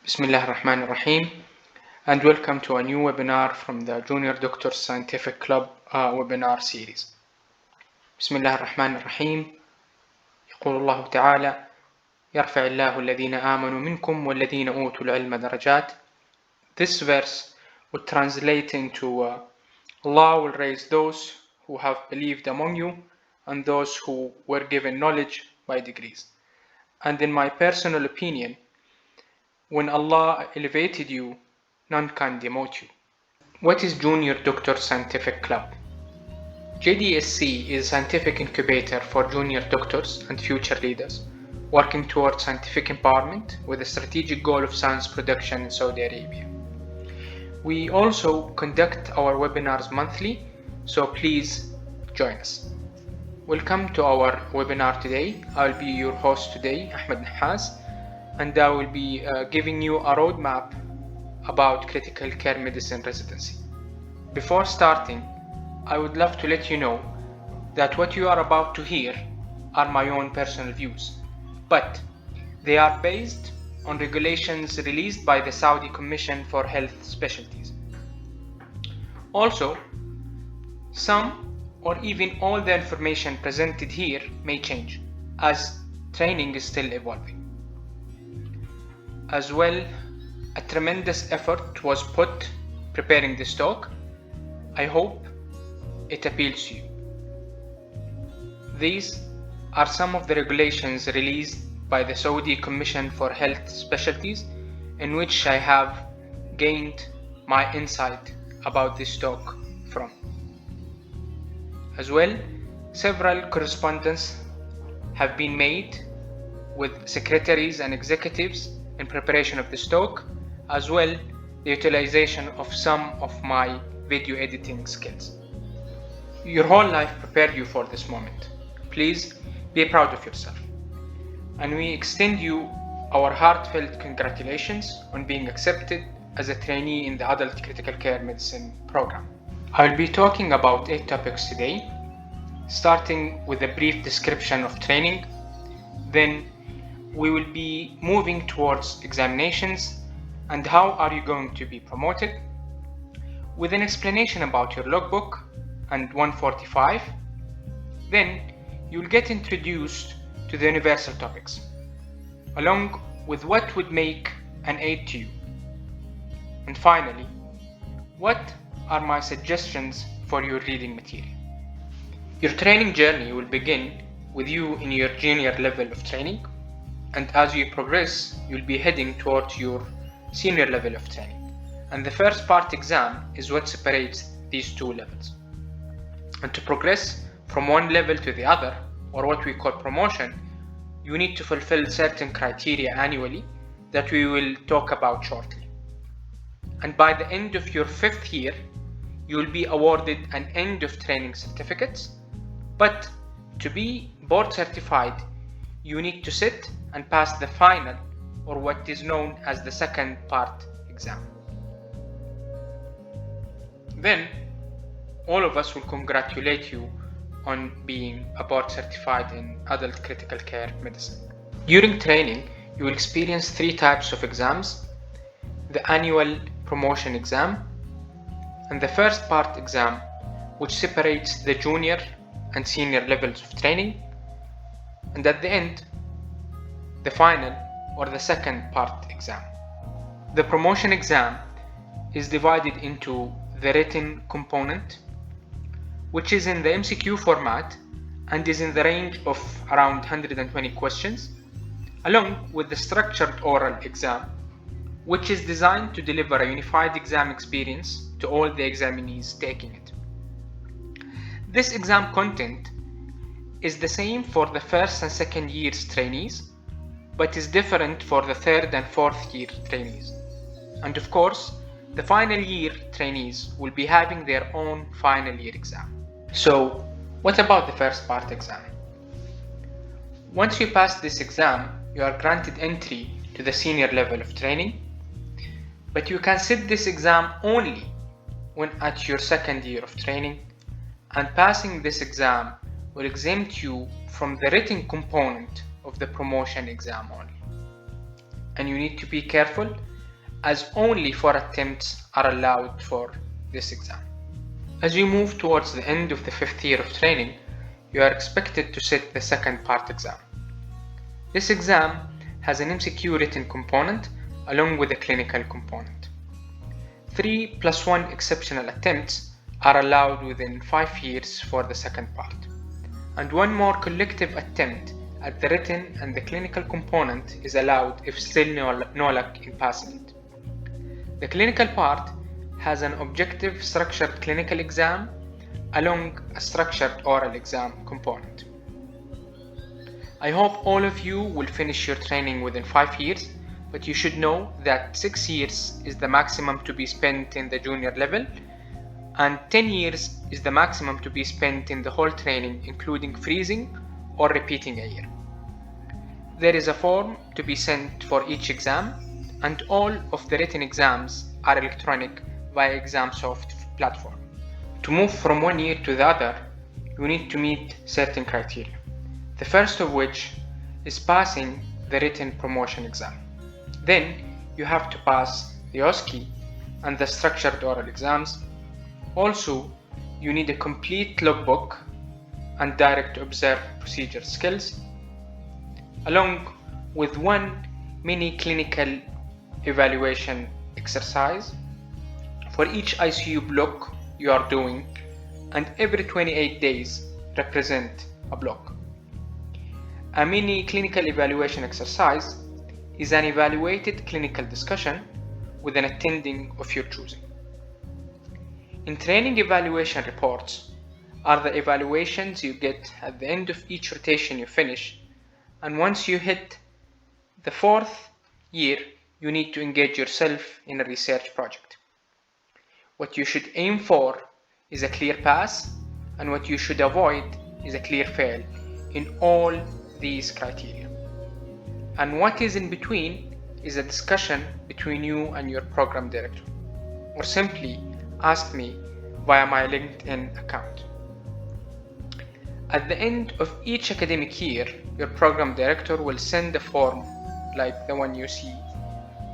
Bismillah ar-Rahman ar-Rahim, and welcome to a new webinar from the Junior Doctors Scientific Club webinar series. Bismillah ar-Rahman ar-Rahim. يقول الله تعالى: يرفع الله الذين آمنوا منكم والذين أوتوا العلم درجات. This verse would translate into Allah will raise those who have believed among you and those who were given knowledge by degrees. And in my personal opinion, when Allah elevated you, none can demote you. What is Junior Doctor Scientific Club? JDSC is a scientific incubator for junior doctors and future leaders working towards scientific empowerment with a strategic goal of science production in Saudi Arabia. We also conduct our webinars monthly, so please join us. Welcome to our webinar today. I'll be your host today, Ahmed Nahas, and I will be giving you a roadmap about critical care medicine residency. Before starting, I would love to let you know that what you are about to hear are my own personal views, but they are based on regulations released by the Saudi Commission for Health Specialties. Also, some or even all the information presented here may change as training is still evolving. As well, a tremendous effort was put preparing this talk. I hope it appeals to you. These are some of the regulations released by the Saudi Commission for Health Specialties, in which I have gained my insight about this talk from. As well, several correspondence have been made with secretaries and executives in preparation of this talk, as well the utilization of some of my video editing skills. Your whole life prepared you for this moment. Please be proud of yourself. And we extend you our heartfelt congratulations on being accepted as a trainee in the Adult Critical Care Medicine program. I'll be talking about 8 topics today, starting with a brief description of training. Then we will be moving towards examinations and how are you going to be promoted, with an explanation about your logbook and 145. Then you'll get introduced to the universal topics, along with what would make an aid to you. And finally, what are my suggestions for your reading material? Your training journey will begin with you in your junior level of training, and as you progress, you'll be heading towards your senior level of training. And the first part exam is what separates these two levels. And to progress from one level to the other, or what we call promotion, you need to fulfill certain criteria annually that we will talk about shortly. And by the end of your 5th year, you will be awarded an end of training certificate. But to be board certified, you need to sit and pass the final, or what is known as the second part exam. Then all of us will congratulate you on being a board certified in adult critical care medicine. During training, you will experience 3 types of exams: the annual promotion exam, and the first part exam, which separates the junior and senior levels of training, and at the end, the final or the second part exam. The promotion exam is divided into the written component, which is in the MCQ format and is in the range of around 120 questions, along with the structured oral exam, which is designed to deliver a unified exam experience to all the examinees taking it. This exam content is the same for the first and second year's trainees, but is different for the 3rd and 4th year trainees. And of course, the final year trainees will be having their own final year exam. So, what about the first part exam? Once you pass this exam, you are granted entry to the senior level of training, but you can sit this exam only when at your 2nd year of training, and passing this exam will exempt you from the written component of the promotion exam only. And you need to be careful as only 4 attempts are allowed for this exam. As you move towards the end of the 5th year of training, you are expected to sit the second part exam. This exam has an MCQ written component along with a clinical component. 3 + 1 exceptional attempts are allowed within 5 years for the second part, and 1 more collective attempt at the written and the clinical component is allowed if still no luck in passing it. The clinical part has an objective structured clinical exam along a structured oral exam component. I hope all of you will finish your training within 5 years, but you should know that 6 years is the maximum to be spent in the junior level, and 10 years is the maximum to be spent in the whole training, including freezing or repeating a year. There is a form to be sent for each exam, and all of the written exams are electronic via ExamSoft platform. To move from one year to the other, you need to meet certain criteria. The first of which is passing the written promotion exam. Then you have to pass the OSCE and the structured oral exams. Also, you need a complete logbook and direct observe procedure skills, along with 1 mini clinical evaluation exercise for each ICU block you are doing, and every 28 days represent a block. A mini clinical evaluation exercise is an evaluated clinical discussion with an attending of your choosing. In training evaluation reports are the evaluations you get at the end of each rotation you finish, and once you hit the 4th year, you need to engage yourself in a research project. What you should aim for is a clear pass, and what you should avoid is a clear fail in all these criteria. And what is in between is a discussion between you and your program director, or simply ask me via my LinkedIn account. At the end of each academic year, your program director will send a form like the one you see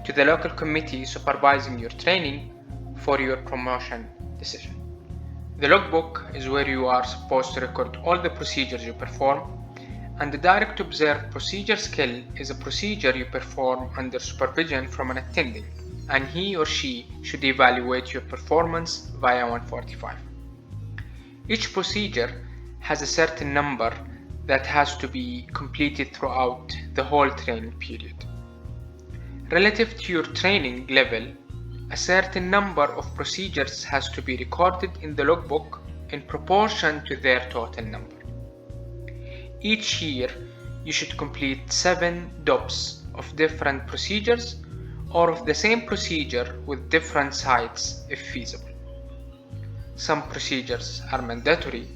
to the local committee supervising your training for your promotion decision. The logbook is where you are supposed to record all the procedures you perform, and the direct observed procedure skill is a procedure you perform under supervision from an attending, and he or she should evaluate your performance via 145. Each procedure has a certain number that has to be completed throughout the whole training period. Relative to your training level, a certain number of procedures has to be recorded in the logbook in proportion to their total number. Each year, you should complete 7 DOPs of different procedures or of the same procedure with different sites if feasible. Some procedures are mandatory,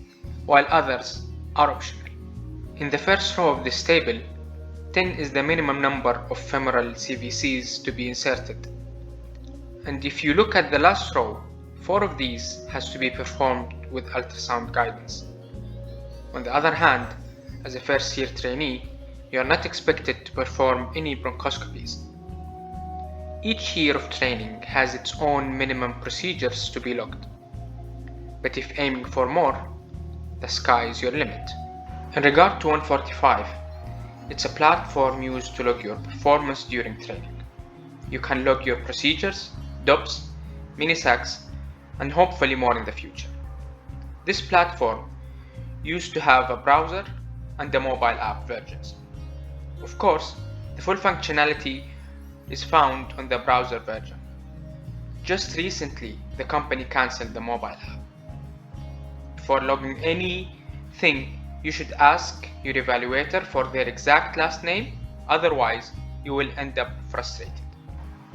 while others are optional. In the first row of this table, 10 is the minimum number of femoral CVCs to be inserted. And if you look at the last row, 4 of these has to be performed with ultrasound guidance. On the other hand, as a first year trainee, you are not expected to perform any bronchoscopies. Each year of training has its own minimum procedures to be logged. But if aiming for more, the sky is your limit. In regard to 145, it's a platform used to log your performance during training. You can log your procedures, DOPs, mini-SACs, and hopefully more in the future. This platform used to have a browser and the mobile app versions. Of course, the full functionality is found on the browser version. Just recently, the company cancelled the mobile app. For logging anything, you should ask your evaluator for their exact last name, otherwise you will end up frustrated.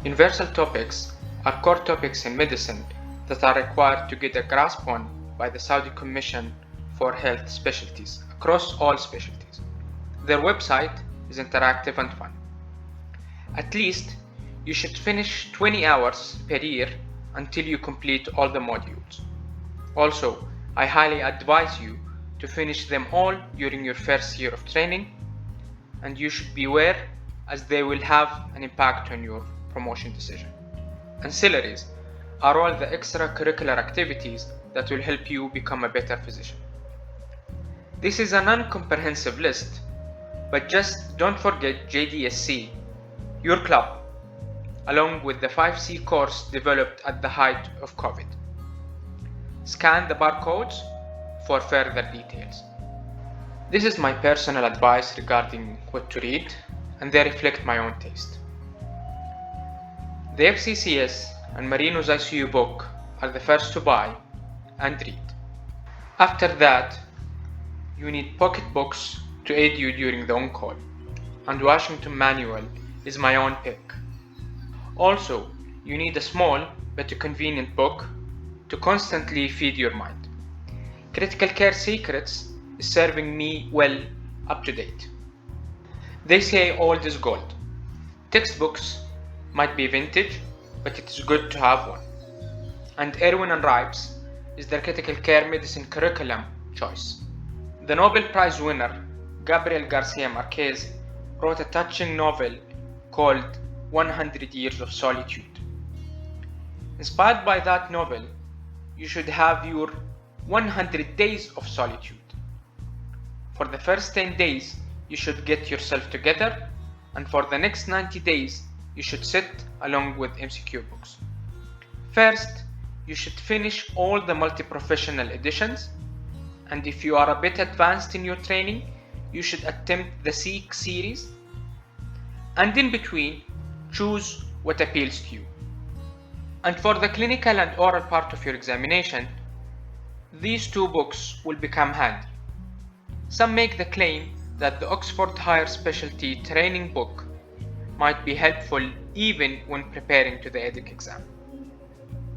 Universal topics are core topics in medicine that are required to get a grasp on by the Saudi Commission for Health Specialties across all specialties. Their website is interactive and fun. At least you should finish 20 hours per year until you complete all the modules. Also, I highly advise you to finish them all during your first year of training, and you should beware as they will have an impact on your promotion decision. Ancillaries are all the extracurricular activities that will help you become a better physician. This is a non-comprehensive list, but just don't forget JDSC, your club, along with the 5C course developed at the height of COVID. Scan the barcodes for further details. This is my personal advice regarding what to read, and they reflect my own taste. The FCCS and Marino's ICU book are the first to buy and read. After that, you need pocketbooks to aid you during the on-call, and Washington Manual is my own pick. Also, you need a small but a convenient book to constantly feed your mind. Critical Care Secrets is serving me well up to date. They say old is gold. Textbooks might be vintage, but it is good to have one. And Erwin and Ripes is their critical care medicine curriculum choice. The Nobel Prize winner, Gabriel Garcia Marquez, wrote a touching novel called 100 Years of Solitude. Inspired by that novel, you should have your 100 days of solitude. For the first 10 days, you should get yourself together, and for the next 90 days, you should sit along with MCQ books. First, you should finish all the multi-professional editions, and if you are a bit advanced in your training, you should attempt the Seek series, and in between, choose what appeals to you. And for the clinical and oral part of your examination, these two books will become handy. Some make the claim that the Oxford Higher Specialty Training book might be helpful even when preparing to the EDIC exam.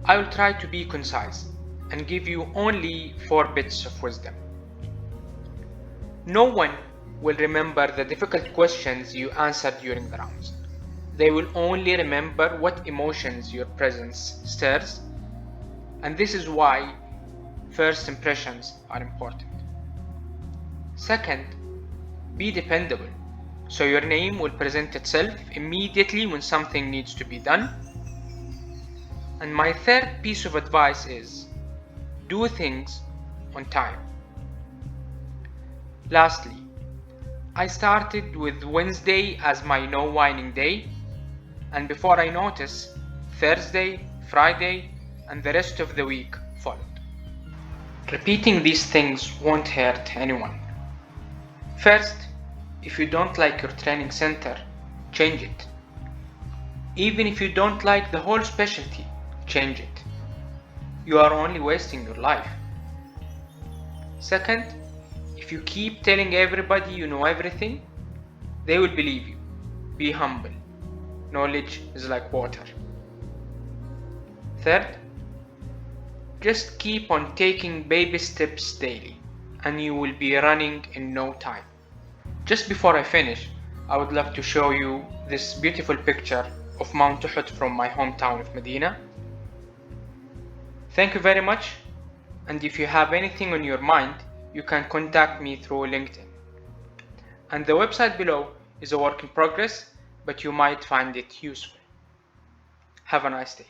I will try to be concise and give you only 4 bits of wisdom. No one will remember the difficult questions you answered during the rounds. They will only remember what emotions your presence stirs, and this is why first impressions are important. Second, be dependable, so your name will present itself immediately when something needs to be done. And my third piece of advice is, do things on time. Lastly, I started with Wednesday as my no whining day, and before I notice, Thursday, Friday, and the rest of the week followed. Repeating these things won't hurt anyone. First, if you don't like your training center, change it. Even if you don't like the whole specialty, change it. You are only wasting your life. Second, if you keep telling everybody you know everything, they will believe you. Be humble. Knowledge is like water. Third, just keep on taking baby steps daily, and you will be running in no time. Just before I finish, I would love to show you this beautiful picture of Mount Uhud from my hometown of Medina. Thank you very much, and if you have anything on your mind, you can contact me through LinkedIn. And the website below is a work in progress, but you might find it useful. Have a nice day.